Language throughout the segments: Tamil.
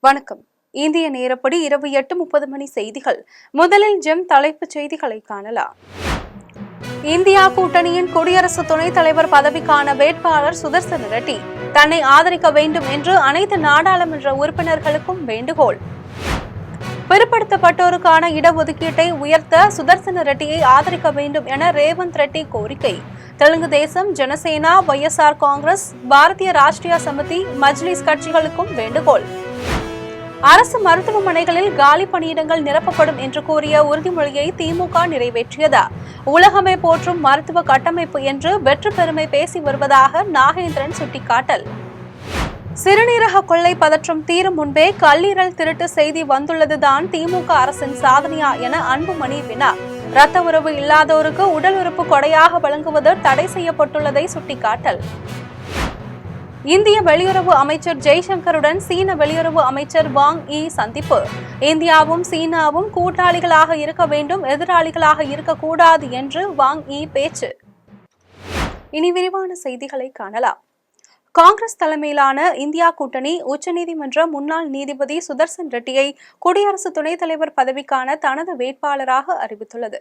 வணக்கம். இந்திய நேரப்படி இரவு 8:30 மணி செய்திகள். முதலில் ஜெம் தலைப்புச் செய்திகளை காணலாம். இந்தியா கூட்டணியின் குடியரசு துணைத் தலைவர் பதவிக்கான வேட்பாளர் சுதர்சன ரெட்டி தன்னை ஆதரிக்க வேண்டும் என்று அனைத்து நாடாளுமன்ற உறுப்பினர்களுக்கும் வேண்டுகோள். பிற்படுத்தப்பட்டோருக்கான இடஒதுக்கீட்டை உயர்த்த சுதர்சன ரெட்டியை ஆதரிக்க வேண்டும் என ரேவந்த் ரெட்டி கோரிக்கை. தெலுங்கு தேசம், ஜனசேனா, YSR காங்கிரஸ், பாரதிய ராஷ்டிரிய சமிதி, மஜ்லிஸ் கட்சிகளுக்கும் வேண்டுகோள். அரசு மருத்துவமனைகளில் காலி பணியிடங்கள் நிரப்பப்படும் என்று கூறிய உறுதிமொழியை திமுக நிறைவேற்றியதா? உலகமே போற்றும் மருத்துவ கட்டமைப்பு என்று வெற்றி பெருமை பேசி வருவதாக நாகேந்திரன் சுட்டிக்காட்டல். சிறுநீரக கொள்ளை பதற்றம் தீரும் முன்பே கல்லீரல் திருட்டு செய்தி வந்துள்ளதுதான் திமுக அரசின் சாதனையா என அன்புமணி வினா. இரத்த உறவு இல்லாதோருக்கு உடல் உறுப்பு கொடையாக வழங்குவது தடை செய்யப்பட்டுள்ளதை சுட்டிக்காட்டல். இந்திய வெளியுறவு அமைச்சர் ஜெய்சங்கருடன் சீன வெளியுறவு அமைச்சர் வாங் யி சந்திப்பு. இந்தியாவும் சீனாவும் கூட்டாளிகளாக இருக்க வேண்டும், எதிராளிகளாக இருக்கக்கூடாது என்று வாங் யி பேச்சு. இனி விரிவான செய்திகளை காணலாம். காங்கிரஸ் தலைமையிலான இந்தியா கூட்டணி உச்சநீதிமன்ற முன்னாள் நீதிபதி சுதர்சன் ரெட்டியை குடியரசு துணைத் தலைவர் பதவிக்கான தனது வேட்பாளராக அறிவித்துள்ளது.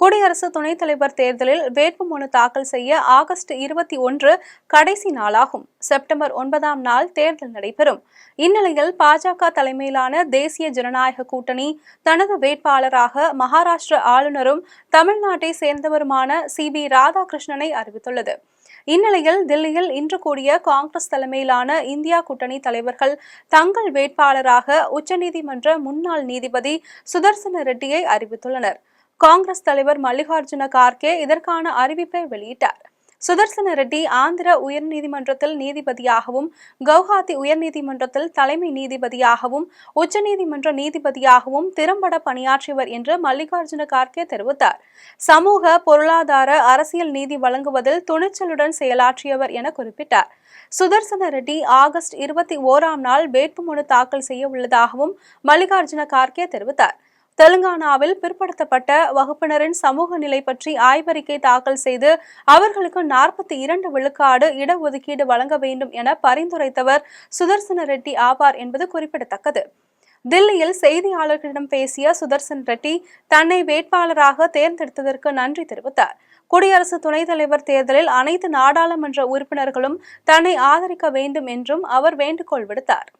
குடியரசு துணைத் தலைவர் தேர்தலில் வேட்புமனு தாக்கல் செய்ய ஆகஸ்ட் 21 கடைசி நாளாகும். செப்டம்பர் 9ஆம் நாள் தேர்தல் நடைபெறும். இந்நிலையில் பாஜக தலைமையிலான தேசிய ஜனநாயக கூட்டணி தனது வேட்பாளராக மகாராஷ்டிர ஆளுநரும் தமிழ்நாட்டை சேர்ந்தவருமான CB ராதாகிருஷ்ணனை அறிவித்துள்ளது. இந்நிலையில் தில்லியில் இன்று கூடிய காங்கிரஸ் தலைமையிலான இந்தியா கூட்டணி தலைவர்கள் தங்கள் வேட்பாளராக உச்சநீதிமன்ற முன்னாள் நீதிபதி சுதர்சன ரெட்டியை அறிவித்துள்ளனர். காங்கிரஸ் தலைவர் மல்லிகார்ஜுன கார்கே இதற்கான அறிவிப்பை வெளியிட்டார். சுதர்சன ரெட்டி ஆந்திர உயர்நீதிமன்றத்தில் நீதிபதியாகவும், கவுஹாத்தி உயர்நீதிமன்றத்தில் தலைமை நீதிபதியாகவும், உச்சநீதிமன்ற நீதிபதியாகவும் திறம்பட பணியாற்றியவர் என்று மல்லிகார்ஜுன கார்கே தெரிவித்தார். சமூக, பொருளாதார, அரசியல் நீதி வழங்குவதில் துணிச்சலுடன் செயலாற்றியவர் என குறிப்பிட்டார். சுதர்சன ரெட்டி ஆகஸ்ட் 21ஆம் நாள் வேட்புமனு தாக்கல் செய்ய உள்ளதாகவும் மல்லிகார்ஜுன கார்கே தெரிவித்தார். தெலுங்கானாவில் பிற்படுத்தப்பட்ட வகுப்பினரின் சமூக நிலை பற்றி ஆய்வறிக்கை தாக்கல் செய்து அவர்களுக்கு 42 விழுக்காடு இடஒதுக்கீடு வழங்க வேண்டும் என பரிந்துரைத்தவர் சுதர்சன ரெட்டி ஆவார் என்பது குறிப்பிடத்தக்கது. தில்லியில் செய்தியாளர்களிடம் பேசிய சுதர்சன் ரெட்டி தன்னை வேட்பாளராக தேர்ந்தெடுத்ததற்கு நன்றி தெரிவித்தார். குடியரசு துணைத் தலைவர் தேர்தலில் அனைத்து நாடாளுமன்ற உறுப்பினர்களும் தன்னை ஆதரிக்க வேண்டும் என்றும் அவர் வேண்டுகோள் விடுத்தார்.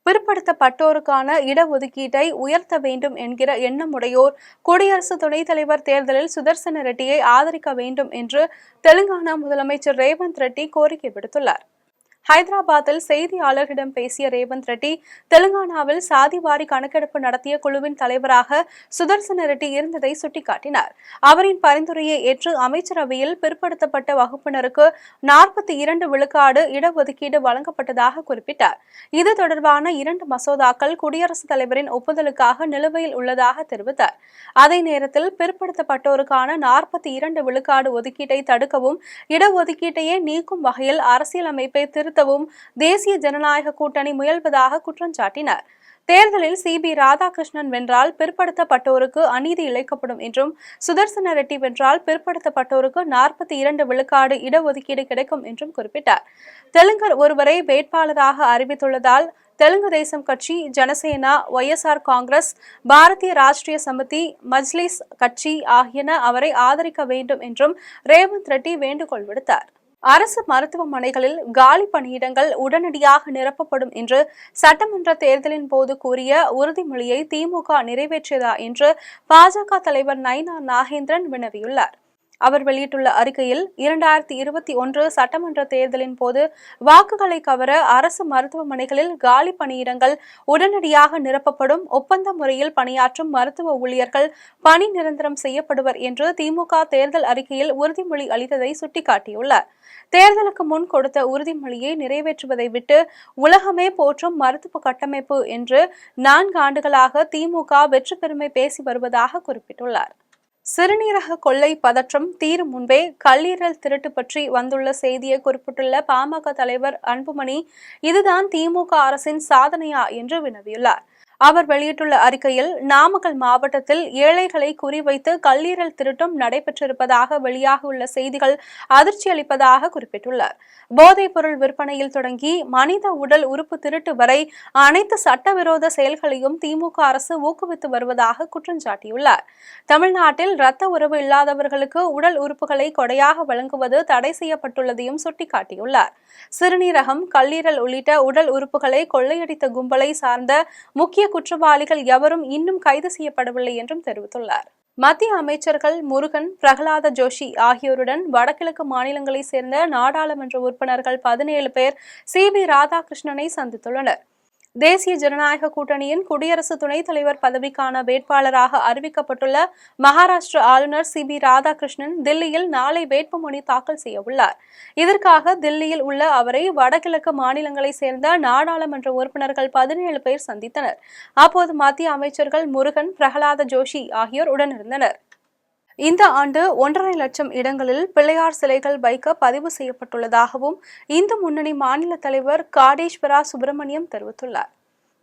பிற்படுத்தப்பட்டோருக்கான இடஒதுக்கீட்டை உயர்த்த வேண்டும் என்கிற எண்ணமுடையோர் குடியரசு துணைத் தலைவர் தேர்தலில் சுதர்சன ரெட்டியை ஆதரிக்க வேண்டும் என்று தெலுங்கானா முதலமைச்சர் ரேவந்த் ரெட்டி கோரிக்கை விடுத்துள்ளார். ஹைதராபாத்தில் செய்தியாளர்களிடம் பேசிய ரேவந்த் ரெட்டி தெலுங்கானாவில் சாதிவாரி கணக்கெடுப்பு நடத்திய குழுவின் தலைவராக சுதர்சன ரெட்டி இருந்ததை சுட்டிக்காட்டினார். அவரின் பரிந்துரையை ஏற்று அமைச்சரவையில் பிற்படுத்தப்பட்ட வகுப்பினருக்கு 42 விழுக்காடு இடஒதுக்கீடு வழங்கப்பட்டதாக குறிப்பிட்டார். இது தொடர்பான 2 மசோதாக்கள் குடியரசுத் தலைவரின் ஒப்புதலுக்காக நிலுவையில் உள்ளதாக தெரிவித்தார். அதே நேரத்தில் பிற்படுத்தப்பட்டோருக்கான 42 விழுக்காடு ஒதுக்கீட்டை தடுக்கவும், இடஒதுக்கீட்டையே நீக்கும் வகையில் அரசியலமைப்பை தேசிய ஜனநாயக கூட்டணி முயல்வதாக குற்றம் சாட்டினார். தேர்தலில் CB ராதாகிருஷ்ணன் வென்றால் பிற்படுத்தப்பட்டோருக்கு அநீதி இழைக்கப்படும் என்றும், சுதர்சன ரெட்டி வென்றால் பிற்படுத்தப்பட்டோருக்கு 42 விழுக்காடு இடஒதுக்கீடு கிடைக்கும் என்றும் குறிப்பிட்டார். தெலுங்கர் ஒருவரை வேட்பாளராக அறிவித்துள்ளதால் தெலுங்கு தேசம் கட்சி, ஜனசேனா, YSR காங்கிரஸ், பாரதிய ராஷ்டிரிய சமிதி, மஜ்லிஸ் கட்சி ஆகியன அவரை ஆதரிக்க வேண்டும் என்றும் ரேவந்த் ரெட்டி வேண்டுகோள் விடுத்தார். அரசு மருத்துவமனைகளில் காலி பணியிடங்கள் உடனடியாக நிரப்பப்படும் என்று சட்டமன்ற தேர்தலின் போது கூறிய உறுதிமொழியை திமுக நிறைவேற்றியதா என்று பாஜக தலைவர் நயினார் நாகேந்திரன் வினவியுள்ளார். அவர் வெளியிட்டுள்ள அறிக்கையில் 2021 சட்டமன்ற தேர்தலின் போது வாக்குகளை கவர அரசு மருத்துவமனைகளில் காலி பணியிடங்கள் உடனடியாக நிரப்பப்படும், ஒப்பந்த முறையில் பணியாற்றும் மருத்துவ ஊழியர்கள் பணி நிரந்தரம் செய்யப்படுவர் என்று திமுக தேர்தல் அறிக்கையில் உறுதிமொழி அளித்ததை சுட்டிக்காட்டியுள்ளார். தேர்தலுக்கு முன் கொடுத்த உறுதிமொழியை நிறைவேற்றுவதை விட்டு உலகமே போற்றும் மருத்துவ கட்டமைப்பு என்று 4 ஆண்டுகளாக திமுக வெற்றி பெருமை பேசி வருவதாக குறிப்பிட்டுள்ளார். சிறுநீரக கொள்ளை பதற்றம் தீரும் முன்பே கல்லீரல் திருட்டு பற்றி வந்துள்ள செய்தியை குறிப்பிட்டுள்ள பாமக தலைவர் அன்புமணி, இதுதான் திமுக அரசின் சாதனையா என்று வினவியுள்ளார். அவர் வெளியிட்டுள்ள அறிக்கையில், நாமக்கல் மாவட்டத்தில் ஏழைகளை குறிவைத்து கல்லீரல் திருட்டும் நடைபெற்றிருப்பதாக வெளியாகியுள்ள செய்திகள் அதிர்ச்சி அளிப்பதாக குறிப்பிட்டுள்ளார். போதைப் பொருள் விற்பனையில் தொடங்கி மனித உடல் உறுப்பு திருட்டு வரை அனைத்து சட்டவிரோத செயல்களையும் திமுக அரசு ஊக்குவித்து வருவதாக குற்றம் சாட்டியுள்ளார். தமிழ்நாட்டில் இரத்த உறவு இல்லாதவர்களுக்கு உடல் உறுப்புகளை கொடையாக வழங்குவது தடை செய்யப்பட்டுள்ளதையும் சுட்டிக்காட்டியுள்ளார். சிறுநீரகம், கல்லீரல் உள்ளிட்ட உடல் உறுப்புகளை கொள்ளையடித்த கும்பலை சார்ந்த முக்கிய குற்றவாளிகள் எவரும் இன்னும் கைது செய்யப்படவில்லை என்றும் தெரிவித்துள்ளார். மத்திய அமைச்சர்கள் முருகன், பிரகலாத ஜோஷி ஆகியோருடன் வடகிழக்கு மாநிலங்களைச் சேர்ந்த நாடாளுமன்ற உறுப்பினர்கள் 17 பேர் CB ராதாகிருஷ்ணனை சந்தித்துள்ளனர். தேசிய ஜனநாயக கூட்டணியின் குடியரசு துணைத் தலைவர் பதவிக்கான வேட்பாளராக அறிவிக்கப்பட்டுள்ள மகாராஷ்டிர ஆளுநர் CB ராதாகிருஷ்ணன் தில்லியில் நாளை வேட்புமனு தாக்கல் செய்ய உள்ளார். இதற்காக தில்லியில் உள்ள அவரை வடகிழக்கு மாநிலங்களைச் சேர்ந்த நாடாளுமன்ற உறுப்பினர்கள் 17 பேர் சந்தித்தனர். அப்போது மத்திய அமைச்சர்கள் முருகன், பிரகலாத ஜோஷி ஆகியோர் உடனிருந்தனர். இந்த ஆண்டு 1.5 லட்சம் இடங்களில் பிள்ளையார் சிலைகள் வைக்க பதிவு செய்யப்பட்டுள்ளதாகவும் இந்து முன்னணி மாநில தலைவர் காடேஸ்வரா சுப்பிரமணியம் தெரிவித்துள்ளார்.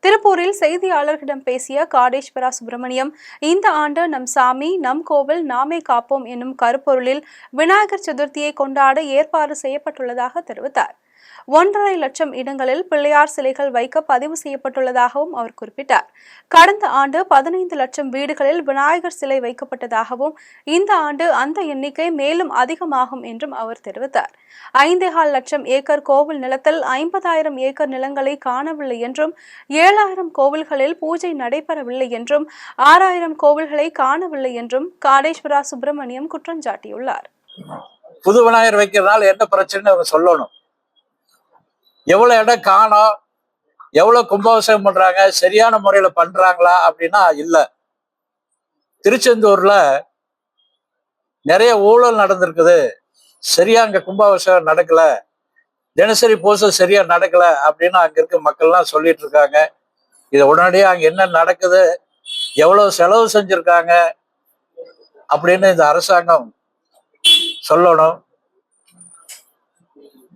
திருப்பூரில் செய்தியாளர்களிடம் பேசிய காடேஸ்வரா சுப்பிரமணியம், இந்த ஆண்டு நம் சாமி, நம் கோவில், நாமே காப்போம் என்னும் கருப்பொருளில் விநாயகர் சதுர்த்தியை கொண்டாட ஏற்பாடு செய்யப்பட்டுள்ளதாக தெரிவித்தார். 1.5 லட்சம் இடங்களில் பிள்ளையார் சிலைகள் வைக்க பதிவு செய்யப்பட்டுள்ளதாகவும் அவர் குறிப்பிட்டார். கடந்த ஆண்டு 15 லட்சம் வீடுகளில் விநாயகர் சிலை வைக்கப்பட்டதாகவும் இந்த ஆண்டு அந்த எண்ணிக்கை மேலும் அதிகமாகும் என்றும் அவர் தெரிவித்தார். 5.25 லட்சம் ஏக்கர் கோவில் நிலத்தில் 50,000 ஏக்கர் நிலங்களை காணவில்லை என்றும், 7,000 கோவில்களில் பூஜை நடைபெறவில்லை என்றும், 6,000 கோவில்களை காணவில்லை என்றும் காடேஸ்வரா சுப்பிரமணியம் குற்றம் சாட்டியுள்ளார். புது விநாயகர் வைக்கிறதுனால என்ன பிரச்சனை அவங்க சொல்லணும். எவ்வளவு இடம் காணோம், எவ்வளவு கும்பாபிஷேகம் பண்றாங்க, சரியான முறையில பண்றாங்களா அப்படின்னா இல்ல. திருச்செந்தூர்ல நிறைய ஊழல் நடந்திருக்குது, சரியா அங்க கும்பாபிஷேகம் நடக்கல, தினசரி பூசை சரியா நடக்கல அப்படின்னு அங்க இருக்க மக்கள்லாம் சொல்லிட்டு இருக்காங்க. இதை உடனடியாக அங்க என்ன நடக்குது, எவ்வளவு செலவு செஞ்சிருக்காங்க அப்படின்னு இந்த அரசாங்கம் சொல்லணும்.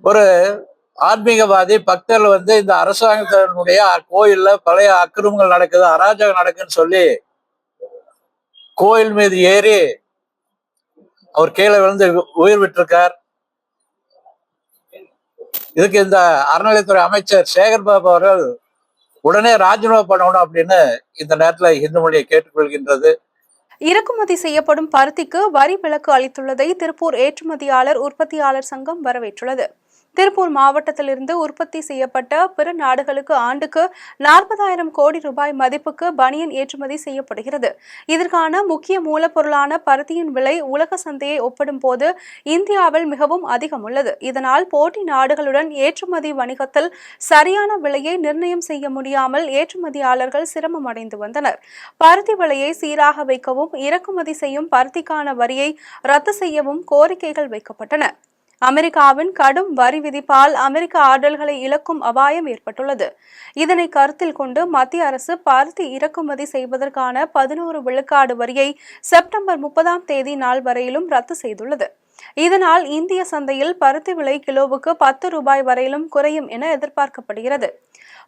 ஒரு ஆன்மீகவாதி பக்தர்கள் இந்த அரசாங்கத்தினுடைய கோயில்ல பழைய அக்கிரமங்கள் நடக்குது, அராஜகம் நடக்குன்னு சொல்லி கோயில் மீது ஏறி அவர் கீழே விழுந்து உயிர் விட்டிருக்கார். இதுக்கு இந்த அறநிலையத்துறை அமைச்சர் சேகர் பாபு அவர்கள் உடனே ராஜினாமா பண்ணணும் அப்படின்னு இந்த நேரத்தில் இந்து மொழியை கேட்டுக்கொள்கின்றது. இறக்குமதி செய்யப்படும் பருத்திக்கு வரி விலக்கு அளித்துள்ளதை திருப்பூர் ஏற்றுமதியாளர் உற்பத்தியாளர் சங்கம் வரவேற்றுள்ளது. திருப்பூர் மாவட்டத்திலிருந்து உற்பத்தி செய்யப்பட்ட பிற நாடுகளுக்கு ஆண்டுக்கு 40,000 கோடி ரூபாய் மதிப்புக்கு பனியன் ஏற்றுமதி செய்யப்படுகிறது. இதற்கான முக்கிய மூலப்பொருளான பருத்தியின் விலை உலக சந்தையை ஒப்பிடும் போது இந்தியாவில் மிகவும் அதிகம் உள்ளது. இதனால் போட்டி நாடுகளுடன் ஏற்றுமதி வணிகத்தில் சரியான விலையை நிர்ணயம் செய்ய முடியாமல் ஏற்றுமதியாளர்கள் சிரமம் அடைந்து வந்தனர். பருத்தி விலையை சீராக வைக்கவும், இறக்குமதி செய்யும் பருத்திக்கான வரியை ரத்து செய்யவும் கோரிக்கைகள் வைக்கப்பட்டன. அமெரிக்காவின் கடும் வரி விதிப்பால் அமெரிக்க ஆர்டர்களை இழக்கும் அபாயம் ஏற்பட்டுள்ளது. இதனை கருத்தில் கொண்டு மத்திய அரசு பருத்தி இறக்குமதி செய்வதற்கான 11 விழுக்காடு வரியை செப்டம்பர் 30ஆம் தேதி நாள் வரையிலும் ரத்து செய்துள்ளது. இதனால் இந்திய சந்தையில் பருத்தி விலை கிலோவுக்கு 10 ரூபாய் வரையிலும் குறையும் என எதிர்பார்க்கப்படுகிறது.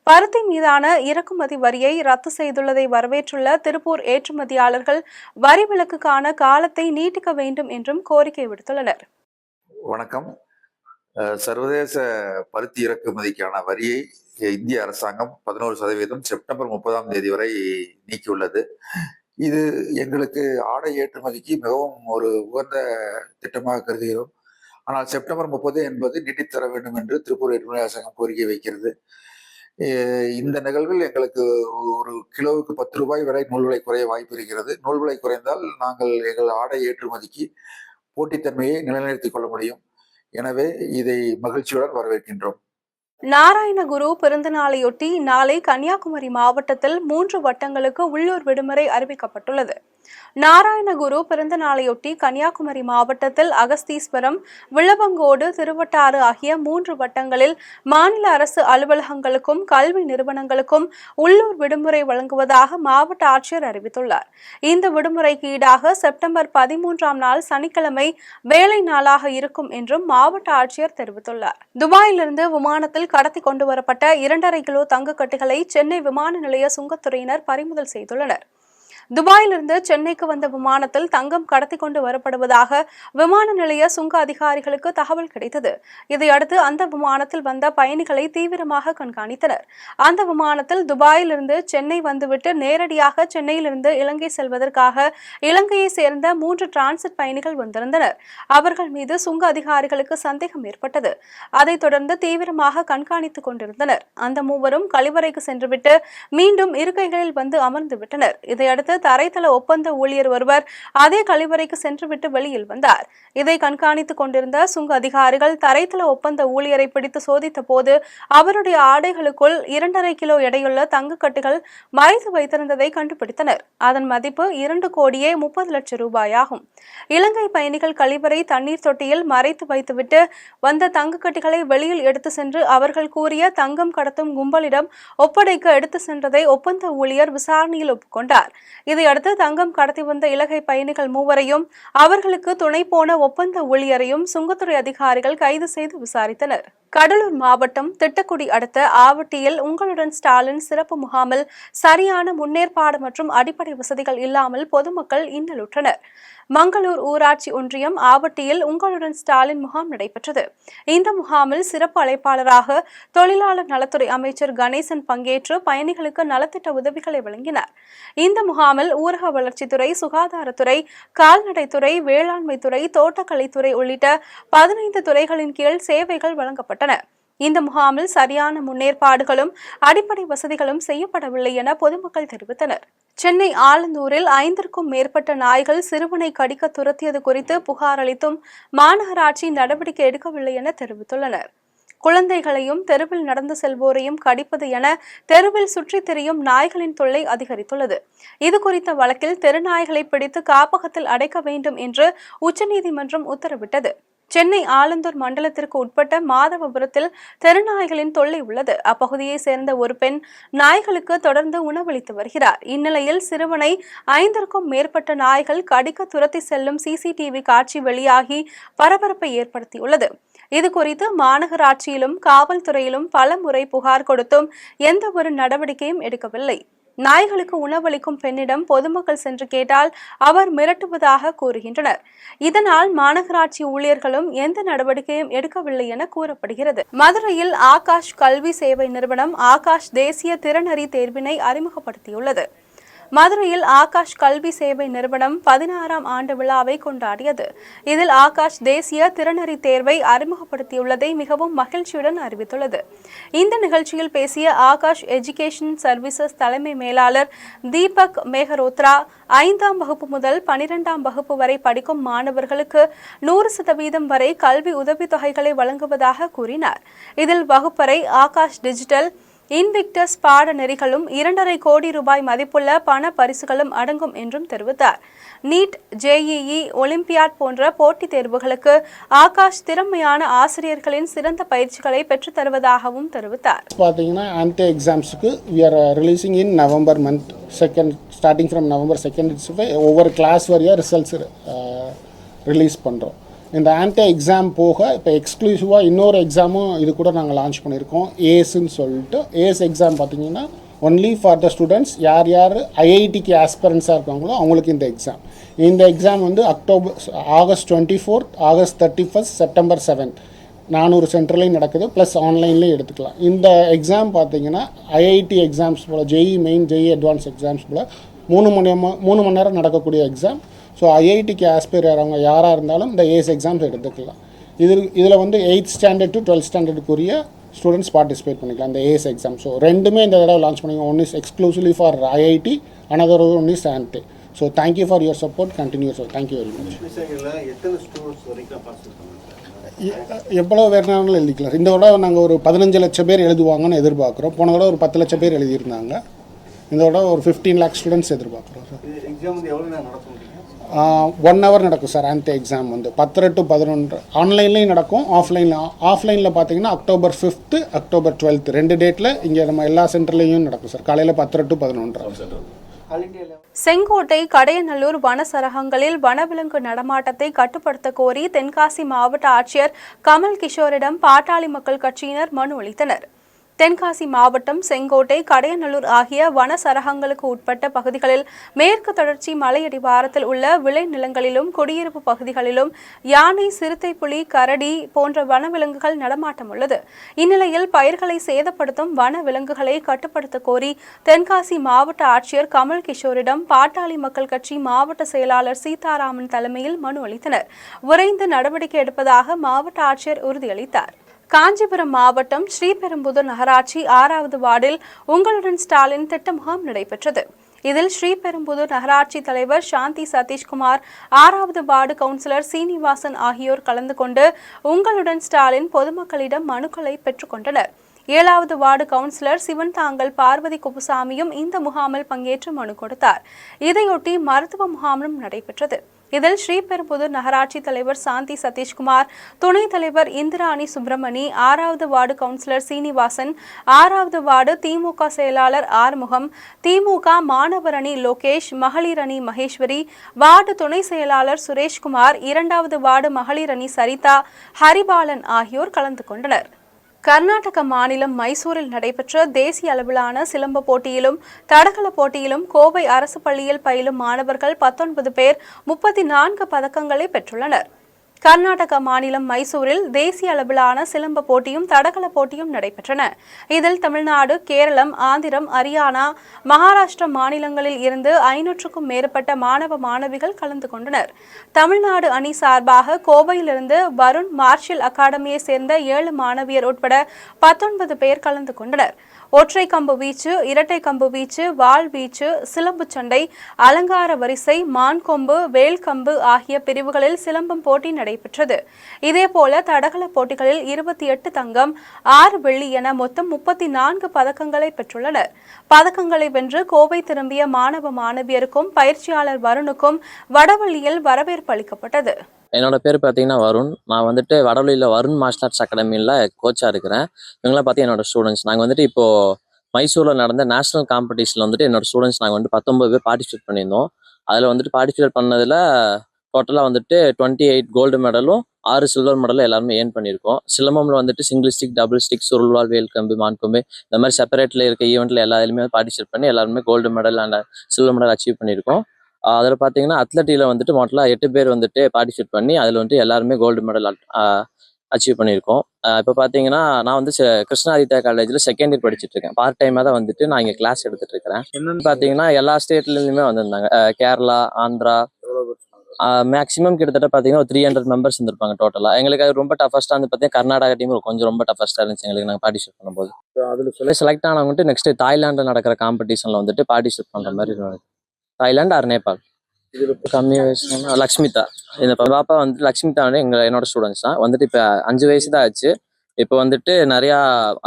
பருத்தி மீதான இறக்குமதி வரியை ரத்து செய்துள்ளதை வரவேற்றுள்ள திருப்பூர் ஏற்றுமதியாளர்கள் வரி விலக்குக்கான காலத்தை நீட்டிக்க வேண்டும் என்றும் கோரிக்கை விடுத்துள்ளனர். வணக்கம். சர்வதேச பருத்தி இறக்குமதிக்கான வரியை இந்திய அரசாங்கம் 11% செப்டம்பர் 30ஆம் தேதி வரை நீக்கியுள்ளது. இது எங்களுக்கு ஆடை ஏற்றுமதிக்கு மிகவும் ஒரு உகந்த திட்டமாக கருதுகிறோம். ஆனால் செப்டம்பர் 30 என்பது நீட்டித்தர வேண்டும் என்று திருப்பூர் ஏற்றுமதி அரசாங்கம் கோரிக்கை வைக்கிறது. இந்த நிகழ்வில் எங்களுக்கு ஒரு கிலோவுக்கு 10 ரூபாய் வரை நூல் விலை குறைய வாய்ப்பு இருக்கிறது. நூல் விலை குறைந்தால் நாங்கள் எங்கள் ஆடை ஏற்றுமதிக்கு போட்டித்தன்மையை நிலைநிறுத்திக் கொள்ள முடியும். எனவே இதை மகிழ்ச்சியுடன் வரவேற்கின்றோம். நாராயணகுரு பிறந்த நாளையொட்டி நாளை கன்னியாகுமரி மாவட்டத்தில் 3 வட்டங்களுக்கு உள்ளூர் விடுமுறை அறிவிக்கப்பட்டுள்ளது. நாராயணகுரு பிறந்த நாளையொட்டி கன்னியாகுமரி மாவட்டத்தில் அகஸ்தீஸ்வரம், விளவங்கோடு, திருவட்டாறு ஆகிய 3 வட்டங்களில் மாநில அரசு அலுவலகங்களுக்கும் கல்வி நிறுவனங்களுக்கும் உள்ளூர் விடுமுறை வழங்குவதாக மாவட்ட ஆட்சியர் அறிவித்துள்ளார். இந்த விடுமுறைக்கு ஈடாக செப்டம்பர் 13ஆம் நாள் சனிக்கிழமை வேலை நாளாக இருக்கும் என்றும் மாவட்ட ஆட்சியர் தெரிவித்துள்ளார். துபாயிலிருந்து விமானத்தில் கடத்தி கொண்டு வரப்பட்ட 2.5 கிலோ தங்கக்கட்டிகளை சென்னை விமான நிலைய சுங்கத்துறையினர் பறிமுதல் செய்துள்ளனர். துபாயிலிருந்து சென்னைக்கு வந்த விமானத்தில் தங்கம் கடத்தி கொண்டு வரப்படுவதாக விமான நிலைய சுங்க அதிகாரிகளுக்கு தகவல் கிடைத்தது. இதையடுத்து அந்த விமானத்தில் வந்த பயணிகளை தீவிரமாக கண்காணித்தனர். அந்த விமானத்தில் துபாயிலிருந்து சென்னை வந்துவிட்டு நேரடியாக சென்னையிலிருந்து இலங்கை செல்வதற்காக இலங்கையை சேர்ந்த 3 டிரான்சிட் பயணிகள் வந்திருந்தனர். அவர்கள் மீது சுங்க அதிகாரிகளுக்கு சந்தேகம் ஏற்பட்டது. அதைத் தொடர்ந்து தீவிரமாக கண்காணித்துக் கொண்டிருந்தனர். அந்த மூவரும் கழிவறைக்கு சென்றுவிட்டு மீண்டும் இருக்கைகளில் வந்து அமர்ந்து விட்டனர். இதையடுத்து தரைத்தள ஒப்பந்த ஊழியர் ஒருவர் அதே கழிவறைக்கு சென்றுவிட்டு வெளியில் வந்தார். இதை கண்காணித்துக் கொண்டிருந்த சுங்க அதிகாரிகள் தரைத்தள ஒப்பந்த ஊழியரை பிடித்து சோதித்த போது அவருடைய ஆடைகளுக்குள் 2.5 கிலோ எடையுள்ள தங்கக்கட்டிகள் மறைத்து வைத்திருந்ததை கண்டுபிடித்தனர். அதன் மதிப்பு 2 கோடியே 30 லட்சம் ரூபாயாகும். இலங்கை பயணிகள் கழிவறை தண்ணீர் தொட்டியில் மறைத்து வைத்துவிட்டு வந்த தங்கக்கட்டிகளை வெளியில் எடுத்து சென்று அவர்கள் கூறிய தங்கம் கடத்தும் கும்பலிடம் ஒப்படைக்க எடுத்து சென்றதை ஒப்பந்த ஊழியர் விசாரணையில் ஒப்புக்கொண்டார். இதையடுத்து தங்கம் கடத்தி வந்த இலங்கை பயணிகள் 3வரையும் அவர்களுக்கு துணை போன ஒப்பந்த ஊழியரையும் சுங்கத்துறை அதிகாரிகள் கைது செய்து விசாரித்தனர். கடலூர் மாவட்டம் திட்டக்குடி அடுத்த ஆவட்டியில் உங்களுடன் ஸ்டாலின் சிறப்பு முகாமில் சரியான முன்னேற்பாடு மற்றும் அடிப்படை வசதிகள் இல்லாமல் பொதுமக்கள் இன்னலுற்றனர். மங்களூர் ஊராட்சி ஒன்றியம் ஆவட்டியில் உங்களுடன் ஸ்டாலின் முகாம் நடைபெற்றது. இந்த முகாமில் சிறப்பு அழைப்பாளராக தொழிலாளர் நலத்துறை அமைச்சர் கணேசன் பங்கேற்று பயணிகளுக்கு நலத்திட்ட உதவிகளை வழங்கினார். இந்த முகாமில் ஊரக வளர்ச்சித்துறை, சுகாதாரத்துறை, கால்நடைத்துறை, வேளாண்மைத்துறை, தோட்டக்கலைத்துறை உள்ளிட்ட 15 துறைகளின் கீழ் சேவைகள் வழங்கப்பட்டன. இந்த முகாமில் சரியான முன்னேற்பாடுகளும் அடிப்படை வசதிகளும் செய்யப்படவில்லை என பொதுமக்கள் தெரிவித்தனர். சென்னை ஆலந்தூரில் 5க்கும் மேற்பட்ட நாய்கள் சிறுவனை கடிக்க துரத்தியது குறித்து புகார் அளித்தும் மாநகராட்சி நடவடிக்கை எடுக்கவில்லை என தெரிவித்துள்ளனர். குழந்தைகளையும் தெருவில் நடந்து செல்வோரையும் கடிப்பது என தெருவில் சுற்றித் திரியும் நாய்களின் தொல்லை அதிகரித்துள்ளது. இது குறித்த வழக்கில் தெருநாய்களை பிடித்து காப்பகத்தில் அடைக்க வேண்டும் என்று உச்சநீதிமன்றம் உத்தரவிட்டது. சென்னை ஆலந்தூர் மண்டலத்திற்கு உட்பட்ட மாதவபுரத்தில் தெருநாய்களின் தொல்லை உள்ளது. அப்பகுதியை சேர்ந்த ஒரு பெண் நாய்களுக்கு தொடர்ந்து உணவளித்து வருகிறார். இந்நிலையில் சிறுவனை 5க்கும் மேற்பட்ட நாய்கள் கடிக்க துரத்தி செல்லும் சிசிடிவி காட்சி வெளியாகி பரபரப்பை ஏற்படுத்தியுள்ளது. இது குறித்து மாநகராட்சியிலும் காவல்துறையிலும் பல முறை புகார் கொடுத்தும் எந்த ஒரு நடவடிக்கையும் எடுக்கவில்லை. நாய்களுக்கு உணவளிக்கும் பெண்ணிடம் பொதுமக்கள் சென்று கேட்டால் அவர் மிரட்டுவதாக கூறுகின்றனர். இதனால் மாநகராட்சி ஊழியர்களும் எந்த நடவடிக்கையும் எடுக்கவில்லை என கூறப்படுகிறது. மதுரையில் ஆகாஷ் கல்வி சேவை நிறுவனம் ஆகாஷ் தேசிய திறனறி தேர்வினை அறிமுகப்படுத்தியுள்ளது. மதுரையில் ஆகாஷ் கல்வி சேவை நிறுவனம் 16ஆம் ஆண்டு விழாவை கொண்டாடியது. இதில் ஆகாஷ் தேசிய திறனறி தேர்வை அறிமுகப்படுத்தியுள்ளதை மிகவும் மகிழ்ச்சியுடன் அறிவித்துள்ளது. இந்த நிகழ்ச்சியில் பேசிய ஆகாஷ் எஜுகேஷன் சர்வீசஸ் தலைமை மேலாளர் தீபக் மேகரோத்ரா 5ஆம் வகுப்பு முதல் 12ஆம் வகுப்பு வரை படிக்கும் மாணவர்களுக்கு 100% வரை கல்வி உதவித்தொகைகளை வழங்குவதாக கூறினார். இதில் வகுப்பறை, ஆகாஷ் டிஜிட்டல், இன்விக்டஸ் பாடநெறிகளும் 2.5 கோடி ரூபாய் மதிப்புள்ள பண பரிசுகளும் அடங்கும் என்றும் தெரிவித்தார். நீட், JEE, ஒலிம்பியாட் போன்ற போட்டித் தேர்வுகளுக்கு ஆகாஷ் திறமையான ஆசிரியர்களின் சிறந்த பயிற்சிகளை பெற்றுத் தருவதாகவும் தெரிவித்தார். பார்த்தீங்கன்னா anti எக்ஸாம்ஸுக்கு we are releasing in November month 2nd, starting from November 2nd ஒவ்வொரு கிளாஸ் வரையாக ரிசல்ட்ஸ் ரிலீஸ் பண்ணுறோம். இந்த ஆன்டி எக்ஸாம் போக இப்போ எக்ஸ்க்ளூசிவாக இன்னொரு எக்ஸாமும் இது கூட நாங்கள் லான்ச் பண்ணியிருக்கோம். ஏஸ்ன்னு சொல்லிட்டு ஏஸ் எக்ஸாம் பார்த்தீங்கன்னா ஒன்லி ஃபார் த ஸ்டூடெண்ட்ஸ் யார் ஐஐடிக்கு ஆஸ்பிரன்ஸாக இருக்காங்களோ அவங்களுக்கு இந்த எக்ஸாம் வந்து ஆகஸ்ட் 24, ஆகஸ்ட் 31, செப்டம்பர் 7 400 சென்டர்லையும் நடக்குது, ப்ளஸ் ஆன்லைன்லேயும் எடுத்துக்கலாம். இந்த எக்ஸாம் பார்த்தீங்கன்னா ஐஐடி எக்ஸாம்ஸ் போல், JEE main, JEE advance exams போல் 3 மணி நேரம் நடக்கக்கூடிய எக்ஸாம். ஸோ ஐஐடிக்கு ஆஸ்பயர் ஆகிறவங்க யாராக இருந்தாலும் இந்த ஏஸ் எக்ஸாம்ஸ் எடுத்துக்கலாம். இதில் வந்து 8th ஸ்டாண்டர்ட் டு 12th ஸ்டாண்டர்டுக்குரிய ஸ்டூடெண்ட்ஸ் பார்ட்டிசிபேட் பண்ணிக்கலாம் இந்த ஏஸ் எக்ஸாம். ஸோ ரெண்டுமே இந்த தடவை லான்ச் பண்ணிக்கலாம். One is exclusively for IIT, another one is aunty. So thank you for your support, continues. Thank you very much. எவ்வளோ வேறுனாலும் எழுதிக்கலாம். இந்த தடவை நாங்கள் ஒரு 15 லட்சம் பேர் எழுதுவாங்கன்னு எதிர்பார்க்குறோம். போன தடவை ஒரு 10 லட்சம் பேர் எழுதியிருந்தாங்க. இதோட ஒரு 15 lakh ஸ்டூடெண்ட்ஸ் எதிர்பார்க்குறோம் சார். எக்ஸாம் வந்து எவ்வளோ நேரம் நடக்கும்? 1 hour நடக்கும் சார். ஆன்டே எக்ஸாம் வந்து 10 to 11 ஆன்லைன்லேயும் நடக்கும், ஆஃப்லைனில் பார்த்தீங்கன்னா October 5th October 12th 2 டேட்டில் இங்கே நம்ம எல்லா சென்டர்லேயும் நடக்கும் சார். காலையில் 10 to 11. செங்கோட்டை கடையநல்லூர் வன சரகங்களில் வனவிலங்கு நடமாட்டத்தை கட்டுப்படுத்த கோரி தென்காசி மாவட்ட ஆட்சியர் கமல் கிஷோரிடம் பாட்டாளி மக்கள் கட்சியினர் மனு அளித்தனர். தென்காசி மாவட்டம் செங்கோட்டை கடையநல்லூர் ஆகிய வன சரகங்களுக்கு உட்பட்ட பகுதிகளில் மேற்கு தொடர்ச்சி மலையடிவாரத்தில் உள்ள விளைநிலங்களிலும் குடியிருப்பு பகுதிகளிலும் யானை, சிறுத்தை, புலி, கரடி போன்ற வனவிலங்குகள் நடமாட்டம் உள்ளது. இந்நிலையில் பயிர்களை சேதப்படுத்தும் வன விலங்குகளை கட்டுப்படுத்த கோரி தென்காசி மாவட்ட ஆட்சியர் கமல் கிஷோரிடம் பாட்டாளி மக்கள் கட்சி மாவட்ட செயலாளர் சீதாராமன் தலைமையில் மனு அளித்தனர். விரைந்து நடவடிக்கை எடுப்பதாக மாவட்ட ஆட்சியர் உறுதியளித்தார். காஞ்சிபுரம் மாவட்டம் ஸ்ரீபெரும்புதூர் நகராட்சி 6வது வார்டில் உங்களுடன் ஸ்டாலின் திட்ட முகாம் நடைபெற்றது. இதில் ஸ்ரீபெரும்புதூர் நகராட்சி தலைவர் சாந்தி சதீஷ்குமார், 6வது வார்டு கவுன்சிலர் சீனிவாசன் ஆகியோர் கலந்து கொண்டு உங்களுடன் ஸ்டாலின் பொதுமக்களிடம் மனுக்களை பெற்றுக்கொண்டனர். 7வது வார்டு கவுன்சிலர் சிவன் தாங்கல் பார்வதி குப்புசாமியும் இந்த முகாமில் பங்கேற்று மனு கொடுத்தார். இதையொட்டி மருத்துவ முகாமும் நடைபெற்றது. இதில் ஸ்ரீபெரும்புதூர் நகராட்சி தலைவர் சாந்தி சதீஷ்குமார், துணைத் தலைவர் இந்திராணி சுப்பிரமணி, 6வது வார்டு கவுன்சிலர் சீனிவாசன், 6வது வார்டு திமுக செயலாளர் ஆறுமுகம், திமுக மாணவர் அணி லோகேஷ், மகளிர் அணி மகேஸ்வரி, வார்டு துணை செயலாளர் சுரேஷ்குமார், 2வது வார்டு மகளிர் அணி சரிதா, ஹரிபாலன் ஆகியோர் கலந்து கொண்டனர். கர்நாடக மாநிலம் மைசூரில் நடைபெற்ற தேசிய அளவிலான சிலம்ப போட்டியிலும் தடகள போட்டியிலும் கோவை அரசு பள்ளியில் பயிலும் மாணவர்கள் 19 பேர் 34 பதக்கங்களை பெற்றுள்ளனர். கர்நாடக மாநிலம் மைசூரில் தேசிய அளவிலான சிலம்ப போட்டியும் தடகள போட்டியும் நடைபெற்றன. இதில் தமிழ்நாடு, கேரளம், ஆந்திரம், ஹரியானா, மகாராஷ்டிரா மாநிலங்களில் இருந்து 500க்கும் மேற்பட்ட மாணவ மாணவிகள் கலந்து கொண்டனர். தமிழ்நாடு அணி சார்பாக கோவையிலிருந்து வருண் மார்ஷல் அகாடமியை சேர்ந்த 7 மாணவியர் உட்பட 19 பேர் கலந்து கொண்டனர். ஒற்றை கம்பு வீச்சு, இரட்டை கம்பு வீச்சு, வாள் வீச்சு, சிலம்பு சண்டை, அலங்கார வரிசை, மான்கொம்பு, வேல்கம்பு ஆகிய பிரிவுகளில் சிலம்பம் போட்டி நடைபெற்றது. இதேபோல தடகள போட்டிகளில் 28 தங்கம், 6 வெள்ளி என மொத்தம் 34 பதக்கங்களை பெற்றுள்ளனர். பதக்கங்களை வென்று கோவை திரும்பிய மாணவ மாணவியருக்கும் பயிற்சியாளர் வருணுக்கும் வடவள்ளியில் வரவேற்பு அளிக்கப்பட்டது. என்னோட பேர் பார்த்தீங்கன்னா வருண். நான் வந்துட்டு வடவள்ளியில் வருண் மார்ஷல் ஆர்ட்ஸ் அகாடமியில் கோச்சாக இருக்கிறேன். இவங்களாம் பார்த்தீங்கன்னா என்னோட ஸ்டூடெண்ட்ஸ். நாங்கள் வந்துட்டு இப்போது மைசூரில் நடந்த நேஷனல் காம்படிஷனில் வந்துட்டு என்னோட ஸ்டூடெண்ட்ஸ் நாங்கள் வந்துட்டு 19 பேர் பார்ட்டிசிபேட் பண்ணியிருந்தோம். அதில் வந்துட்டு பார்ட்டிசிபேட் பண்ணதில் டோட்டலாக வந்துட்டு 28 கோல்டு மெடலும் 6 சில்வர் மெடலும் எல்லாருமே ஏர்ன் பண்ணியிருக்கோம். சிலம்பமில் வந்துட்டு சிங்கிள் ஸ்டிக், டபுள் ஸ்டிக், சுருள்வாள், வேல்கம்பு, மான்கொம்பு இந்த மாதிரி செப்பரேட்டில் இருக்க ஈவெண்ட்டில் எல்லா இதுலையுமே பார்ட்டிசிபேட் பண்ணி எல்லாருமே gold medal and silver medal achieve பண்ணியிருக்கோம். அதில் பார்த்தீங்கன்னா அத்லட்டியில் வந்துட்டு மொத்தம் 8 பேர் வந்துட்டு பார்ட்டிசிபேட் பண்ணி அதில் வந்துட்டு எல்லாருமே கோல்டு மெடல் அச்சீவ் பண்ணியிருக்கோம். இப்போ பார்த்தீங்கன்னா நான் வந்து கிருஷ்ணாதித்யா காலேஜில் செகண்ட் இயர் படிச்சுட்டு இருக்கேன். பார்ட் டைமாக தான் வந்துட்டு நான் இங்கே கிளாஸ் எடுத்துட்டு இருக்கிறேன். என்னன்னு பார்த்தீங்கன்னா எல்லா ஸ்டேட்லேருந்துமே வந்திருந்தாங்க. கேரளா, ஆந்திரா, மேக்ஸிமம் கிட்டத்தட்ட பார்த்தீங்கன்னா ஒரு 300 மெம்பர்ஸ் இருந்திருப்பாங்க டோட்டலாக. எங்களுக்கு அது ரொம்ப டஃபஸ்ட்டாக வந்து பார்த்தீங்கன்னா கர்நாடகா டீம் கொஞ்சம் ரொம்ப டஃபஸ்ட்டாக இருந்துச்சு எங்களுக்கு. நாங்கள் பார்ட்டிசிபேட் பண்ணும்போது அதில் செலக்ட் ஆனவங்கட்டு நெக்ஸ்ட் தாய்லாண்டில் நடக்கிற காம்படிஷனில் வந்துட்டு பார்ட்டிசிபேட் பண்ணுற மாதிரி தாய்லாந்து ஆர் நேபாள். இதில் கம்மி வயசுனா லக்ஷ்மிதா. இந்த பாப்பா வந்து லக்ஷ்மிதா வந்து என்னோட ஸ்டூடெண்ட்ஸ் தான். வந்துட்டு இப்போ 5 வயசு தான் ஆச்சு. இப்போ வந்துட்டு நிறையா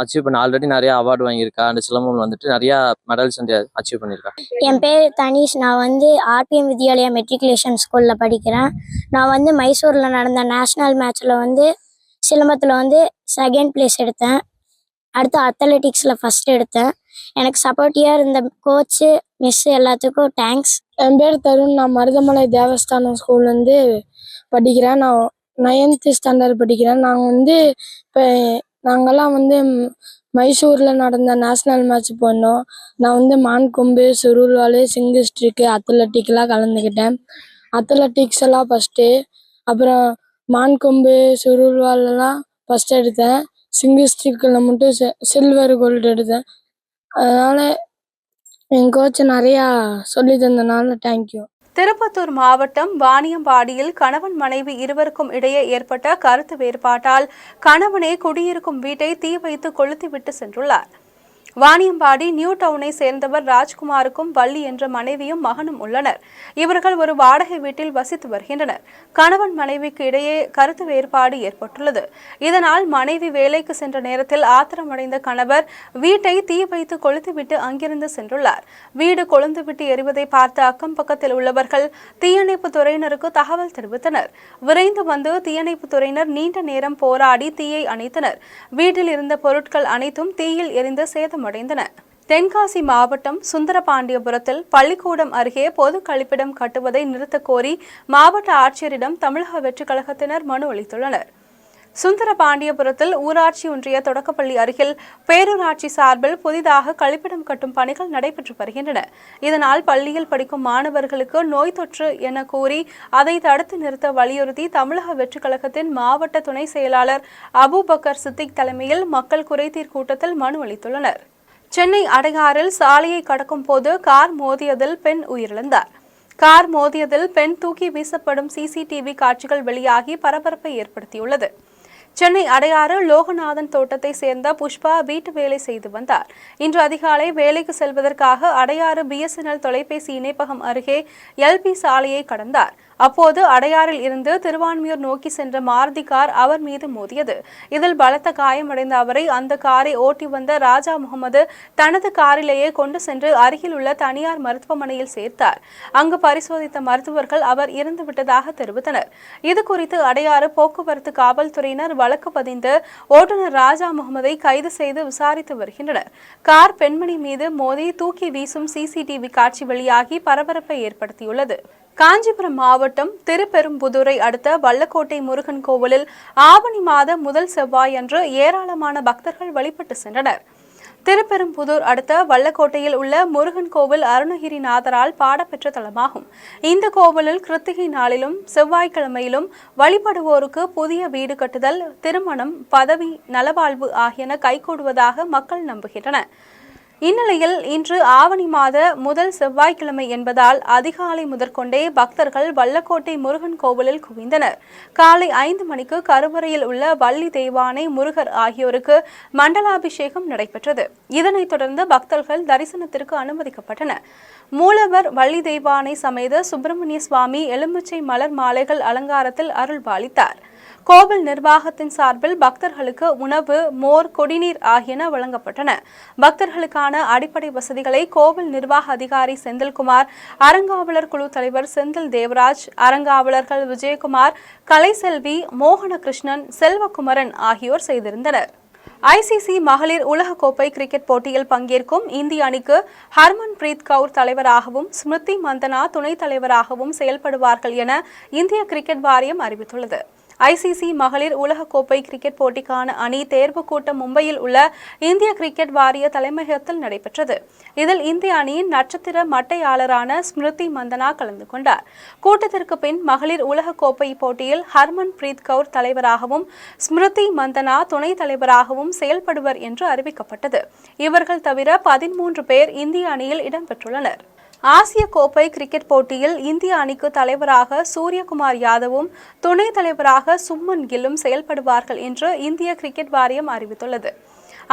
அச்சீவ் பண்ண ஆல்ரெடி நிறையா அவார்டு வாங்கியிருக்கா. அந்த சிலம்பம் வந்துட்டு நிறையா மெடல்ஸ் வந்து அச்சீவ் பண்ணியிருக்கா. என் பேர் தனீஷ். நான் வந்து ஆர்பிஎம் வித்யாலயா மெட்ரிகுலேஷன் ஸ்கூலில் படிக்கிறேன். நான் வந்து மைசூரில் நடந்த நேஷ்னல் மேட்ச்சில் வந்து சிலம்பத்தில் வந்து 2nd place எடுத்தேன். அடுத்து அத்லெட்டிக்ஸில் ஃபஸ்ட் எடுத்தேன். எனக்கு சப்போர்ட்டிவாக இருந்த கோச்சு, மிஸ் எல்லாத்துக்கும் தேங்க்ஸ். என் பேர் தருண். நான் மருதமலை தேவஸ்தானம் ஸ்கூல்லேருந்து படிக்கிறேன். நான் 9th ஸ்டாண்டர்ட் படிக்கிறேன். நாங்கள் வந்து இப்போ நாங்கள்லாம் வந்து மைசூரில் நடந்த நேஷ்னல் மேட்ச் போனோம். நான் வந்து மான்கொம்பு, சுருள்வாள், சிங்கிள் ஸ்டிக்கு, அத்லட்டிக்லாம் கலந்துக்கிட்டேன். அத்லட்டிக்ஸ் எல்லாம் ஃபஸ்ட்டு, அப்புறம் மான்கொம்பு, சுருள்வாலெல்லாம் ஃபஸ்ட் எடுத்தேன். சிங்கிள் ஸ்டிக்கில் மட்டும் சில்வர் கோல்டு எடுத்தேன். அதனால் என் கோச் நிறையா சொல்லி தந்தனால தேங்க்யூ. திருப்பத்தூர் மாவட்டம் வாணியம்பாடியில் கணவன் மனைவி இருவருக்கும் இடையே ஏற்பட்ட கருத்து வேறுபாட்டால் கணவனே குடியிருக்கும் வீட்டை தீ வைத்து கொளுத்திவிட்டு சென்றுள்ளார். வாணியம்பாடி நியூ டவுனை சேர்ந்தவர் ராஜ்குமாருக்கும் வள்ளி என்ற மனைவியும் மகனும் உள்ளனர். இவர்கள் ஒரு வாடகை வீட்டில் வசித்து வருகின்றனர். கணவன் மனைவிக்கு இடையே கருத்து வேறுபாடு ஏற்பட்டுள்ளது. இதனால் மனைவி வேலைக்கு சென்ற நேரத்தில் ஆத்திரமடைந்த கணவர் வீட்டை தீ வைத்து கொளுத்துவிட்டு அங்கிருந்து சென்றுள்ளார். வீடு கொழுந்துவிட்டு எரிவதை பார்த்த அக்கம் பக்கத்தில் உள்ளவர்கள் தீயணைப்பு துறையினருக்கு தகவல் தெரிவித்தனர். விரைந்து வந்து தீயணைப்பு துறையினர் நீண்ட நேரம் போராடி தீயை அணைத்தனர். வீட்டில் இருந்த பொருட்கள் அனைத்தும் தீயில் எரிந்து சேதமடைந்தன. தென்காசி மாவட்டம் சுந்தரபாண்டியபுரத்தில் பள்ளிக்கூடம் அருகே பொது கழிப்பிடம் கட்டுவதை நிறுத்தக் கோரி மாவட்ட ஆட்சியரிடம் தமிழக வெற்றிக் கழகத்தினர் மனு அளித்துள்ளனர். சுந்தரபாண்டியபுரத்தில் ஊராட்சி ஒன்றிய தொடக்கப்பள்ளி அருகில் பேரூராட்சி சார்பில் புதிதாக கழிப்பிடம் கட்டும் பணிகள் நடைபெற்று வருகின்றன. இதனால் பள்ளியில் படிக்கும் மாணவர்களுக்கு நோய் தொற்று என கூறி அதை தடுத்து நிறுத்த வலியுறுத்தி தமிழக வெற்றிக் கழகத்தின் மாவட்ட துணை செயலாளர் அபூபக்கர் சித்திக் தலைமையில் மக்கள் குறைதீர் கூட்டத்தில் மனு அளித்துள்ளனர். சென்னை அடையாறில் சாலையை கடக்கும் போது கார் மோதியதில் பெண் உயிரிழந்தார். கார் மோதியதில் பெண் தூக்கி வீசப்படும் சிசிடிவி காட்சிகள் வெளியாகி பரபரப்பை ஏற்படுத்தியுள்ளது. சென்னை அடையாறு லோகநாதன் தோட்டத்தை சேர்ந்த புஷ்பா வீட்டு வேலை செய்து வந்தார். இன்று அதிகாலை வேலைக்கு செல்வதற்காக அடையாறு BSNL தொலைபேசி இணைப்பகம் அருகே LP சாலையை கடந்தார். அப்போது அடையாறில் இருந்து திருவான்மியூர் நோக்கி சென்ற மாருதி கார் அவர் மீது மோதியது. இதில் பலத்த காயமடைந்த அவரை அந்த காரை ஓட்டி வந்த ராஜா முகமது தனது காரிலேயே கொண்டு சென்று அருகில் உள்ள தனியார் மருத்துவமனையில் சேர்த்தார். அங்கு பரிசோதித்த மருத்துவர்கள் அவர் இறந்துவிட்டதாக தெரிவித்தனர். இதுகுறித்து அடையாறு போக்குவரத்து காவல்துறையினர் வழக்கு பதிந்து ஓட்டுநர் ராஜா முகமதை கைது செய்து விசாரித்து வருகின்றனர். கார் பெண்மணி மீது மோதி தூக்கி வீசும் CCTV காட்சி வெளியாகி பரபரப்பை ஏற்படுத்தியுள்ளது. காஞ்சிபுரம் மாவட்டம் திருப்பெரும்புதூரை அடுத்த வல்லக்கோட்டை முருகன் கோவிலில் ஆவணி மாத முதல் செவ்வாயன்று ஏராளமான பக்தர்கள் வழிபட்டு சென்றனர். திருப்பெரும்புதூர் அடுத்த வல்லக்கோட்டையில் உள்ள முருகன் கோவில் அருணகிரிநாதரால் பாடப்பெற்ற தலமாகும். இந்த கோவிலில் கிருத்திகை நாளிலும் செவ்வாய்க்கிழமையிலும் வழிபடுவோருக்கு புதிய வீடு கட்டுதல், திருமணம், பதவி, நலவாழ்வு ஆகியன கைகூடுவதாக மக்கள் நம்புகின்றனர். இந்நிலையில் இன்று ஆவணி மாத முதல் செவ்வாய்க்கிழமை என்பதால் அதிகாலை முதற்கொண்டே பக்தர்கள் வல்லக்கோட்டை முருகன் கோவிலில் குவிந்தனர். காலை 5 மணிக்கு கருவறையில் உள்ள வள்ளி தெய்வானை, முருகர் ஆகியோருக்கு மண்டலாபிஷேகம் நடைபெற்றது. இதனைத் தொடர்ந்து பக்தர்கள் தரிசனத்திற்கு அனுமதிக்கப்பட்டனர். மூலவர் வள்ளி தெய்வானை சமேத சுப்பிரமணிய சுவாமி எலுமிச்சை மலர் மாலைகள் அலங்காரத்தில் அருள்பாலித்தார். கோவில் நிர்வாகத்தின் சார்பில் பக்தர்களுக்கு உணவு, மோர், குடிநீர் ஆகியன வழங்கப்பட்டன. பக்தர்களுக்கான அடிப்படை வசதிகளை கோவில் நிர்வாக அதிகாரி செந்தில்குமார், அறங்காவலர் குழு தலைவர் செந்தில் தேவராஜ், அறங்காவலர்கள் விஜயகுமார், கலைசெல்வி, மோகனகிருஷ்ணன், செல்வகுமரன் ஆகியோர் செய்திருந்தனர். ICC மகளிர் உலகக்கோப்பை கிரிக்கெட் போட்டியில் பங்கேற்கும் இந்திய அணிக்கு ஹர்மன் பிரீத் கவுர் தலைவராகவும் ஸ்மிருதி மந்தனா துணைத் தலைவராகவும் செயல்படுவார்கள் என இந்திய கிரிக்கெட் வாரியம் அறிவித்துள்ளது. ICC மகளிர் உலகக்கோப்பை கிரிக்கெட் போட்டிக்கான அணி தேர்வு கூட்டம் மும்பையில் உள்ள இந்திய கிரிக்கெட் வாரிய தலைமையகத்தில் நடைபெற்றது. இதில் இந்திய அணியின் நட்சத்திர மட்டையாளரான ஸ்மிருதி மந்தனா கலந்து கொண்டார். கூட்டத்திற்கு பின் மகளிர் உலகக்கோப்பை போட்டியில் ஹர்மன் பிரீத் கவுர் தலைவராகவும் ஸ்மிருதி மந்தனா துணைத் தலைவராகவும் செயல்படுவர் என்று அறிவிக்கப்பட்டது. இவர்கள் தவிர 13 பேர் இந்திய அணியில் இடம்பெற்றுள்ளனர். ஆசிய கோப்பை கிரிக்கெட் போட்டியில் இந்திய அணிக்கு தலைவராக சூரியகுமார் யாதவும் துணைத் தலைவராக சுப்மன் கில்லும் செயல்படுவார்கள் என்று இந்திய கிரிக்கெட் வாரியம் அறிவித்துள்ளது.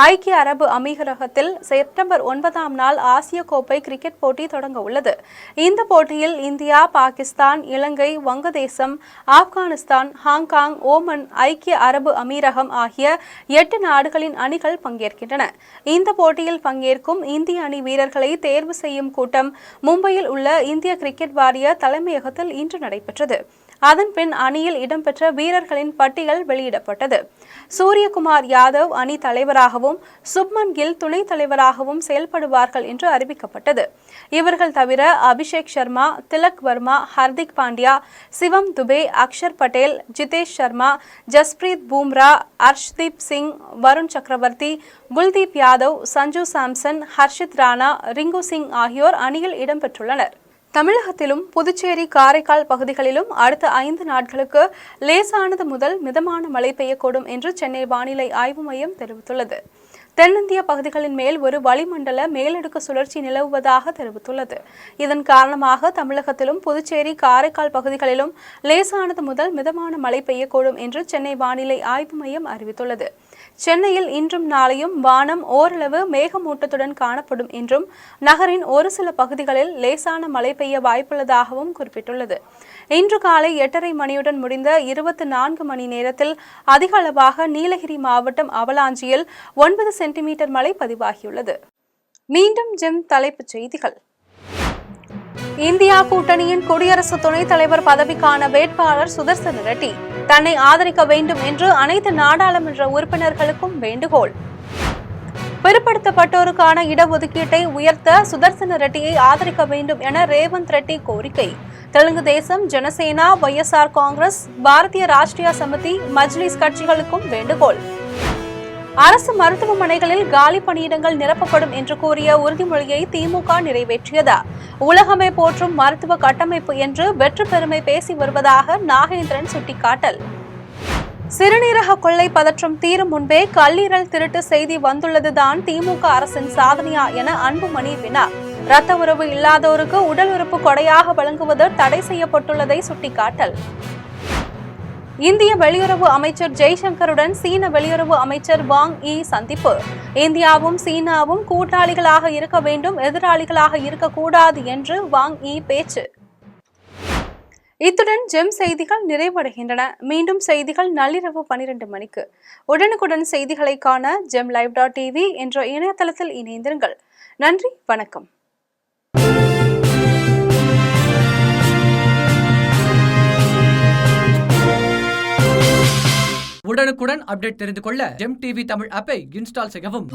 ஐக்கிய அரபு அமீரகத்தில் செப்டம்பர் 9ஆம் நாள் ஆசிய கோப்பை கிரிக்கெட் போட்டி தொடங்க உள்ளது. இந்த போட்டியில் இந்தியா, பாகிஸ்தான், இலங்கை, வங்கதேசம், ஆப்கானிஸ்தான், ஹாங்காங், ஓமன், ஐக்கிய அரபு அமீரகம் ஆகிய 8 நாடுகளின் அணிகள் பங்கேற்கின்றன. இந்த போட்டியில் பங்கேற்கும் இந்திய அணி வீரர்களை தேர்வு செய்யும் கூட்டம் மும்பையில் உள்ள இந்திய கிரிக்கெட் வாரிய தலைமையகத்தில் இன்று நடைபெற்றது. அதன்பின் அணியில் இடம்பெற்ற வீரர்களின் பட்டியல் வெளியிடப்பட்டது. சூரியகுமார் யாதவ் அணி தலைவராகவும் சுப்மன் கில் துணைத் தலைவராகவும் செயல்படுவார்கள் என்று அறிவிக்கப்பட்டது. இவர்கள் தவிர அபிஷேக் சர்மா, திலக் வர்மா, ஹர்திக் பாண்டியா, சிவம் துபே, அக்ஷர் பட்டேல், ஜிதேஷ் சர்மா, ஜஸ்பிரீத் பூம்ரா, அர்ஷ்தீப் சிங், வருண் சக்கரவர்த்தி, குல்தீப் யாதவ், சஞ்சு சாம்சன், ஹர்ஷித் ராணா, ரிங்கு சிங் ஆகியோர் அணியில் இடம்பெற்றுள்ளனர். தமிழகத்திலும் புதுச்சேரி, காரைக்கால் பகுதிகளிலும் அடுத்த 5 நாட்களுக்கு லேசானது முதல் மிதமான மழை பெய்யக்கூடும் என்று சென்னை வானிலை ஆய்வு மையம் தெரிவித்துள்ளது. தென்னிந்திய பகுதிகளின் மேல் ஒரு வளிமண்டல மேலடுக்கு சுழற்சி நிலவுவதாக தெரிவித்துள்ளது. இதன் காரணமாக தமிழகத்திலும் புதுச்சேரி, காரைக்கால் பகுதிகளிலும் லேசானது முதல் மிதமான மழை பெய்யக்கூடும் என்று சென்னை வானிலை ஆய்வு மையம் அறிவித்துள்ளது. சென்னையில் இன்றும் நாளையும் வானம் ஓரளவு மேகமூட்டத்துடன் காணப்படும் என்றும் நகரின் ஒரு சில பகுதிகளில் லேசான மழை பெய்ய வாய்ப்புள்ளதாகவும் குறிப்பிட்டுள்ளது. இன்று காலை 8:30 மணியுடன் முடிந்த 24 மணி நேரத்தில் அதிக அளவாக நீலகிரி மாவட்டம் அவலாஞ்சியில் 9 சென்டிமீட்டர் மழை பதிவாகியுள்ளது. மீண்டும் ஜெம் தலைப்புச் செய்திகள். இந்தியா கூட்டணியின் குடியரசு துணைத் தலைவர் பதவிக்கான வேட்பாளர் சுதர்சன ரெட்டி தன்னை ஆதரிக்க வேண்டும் என்று அனைத்து நாடாளுமன்ற உறுப்பினர்களுக்கும் வேண்டுகோள். பிற்படுத்தப்பட்டோருக்கான இடஒதுக்கீட்டை உயர்த்த சுதர்சன ரெட்டியை ஆதரிக்க வேண்டும் என ரேவந்த் ரெட்டி கோரிக்கை. தெலுங்கு தேசம், ஜனசேனா, வைஎஸ்ஆர் காங்கிரஸ், பாரதிய ராஷ்டிரிய சமிதி, மஜ்லிஸ் கட்சிகளுக்கும் வேண்டுகோள். அரசு மருத்துவமனைகளில் காலி பணியிடங்கள் நிரப்பப்படும் என்று கூறிய உறுதிமொழியை திமுக நிறைவேற்றியதா? உலகமே போற்றும் மருத்துவ கட்டமைப்பு என்று வெற்றி பெருமை பேசி வருவதாக நாகேந்திரன் சுட்டிக்காட்டல். சிறுநீரக கொள்ளை பதற்றம் தீரும் முன்பே கல்லீரல் திருட்டு செய்தி வந்துள்ளதுதான் திமுக அரசின் சாதனையா என அன்புமணி வினா. இரத்த உறவு இல்லாதோருக்கு உடல் உறுப்பு கொடையாக வழங்குவது தடை செய்யப்பட்டுள்ளதை சுட்டிக்காட்டல். இந்திய வெளியுறவு அமைச்சர் ஜெய்சங்கருடன் சீன வெளியுறவு அமைச்சர் வாங் யி சந்திப்பு. இந்தியாவும் சீனாவும் கூட்டாளிகளாக இருக்க வேண்டும், எதிராளிகளாக இருக்கக்கூடாது என்று வாங் யி பேச்சு. இத்துடன் ஜெம் செய்திகள் நிறைவடைகின்றன. மீண்டும் செய்திகள் நள்ளிரவு 12 மணிக்கு. உடனுக்குடன் செய்திகளை காண gemlive.tv என்ற இணையதளத்தில் இணைந்திருங்கள். நன்றி, வணக்கம். உடனுக்குடன் அப்டேட் தெரிந்து கொள்ள ஜெம் டிவி தமிழ் ஆப்பை இன்ஸ்டால் செய்யவும்.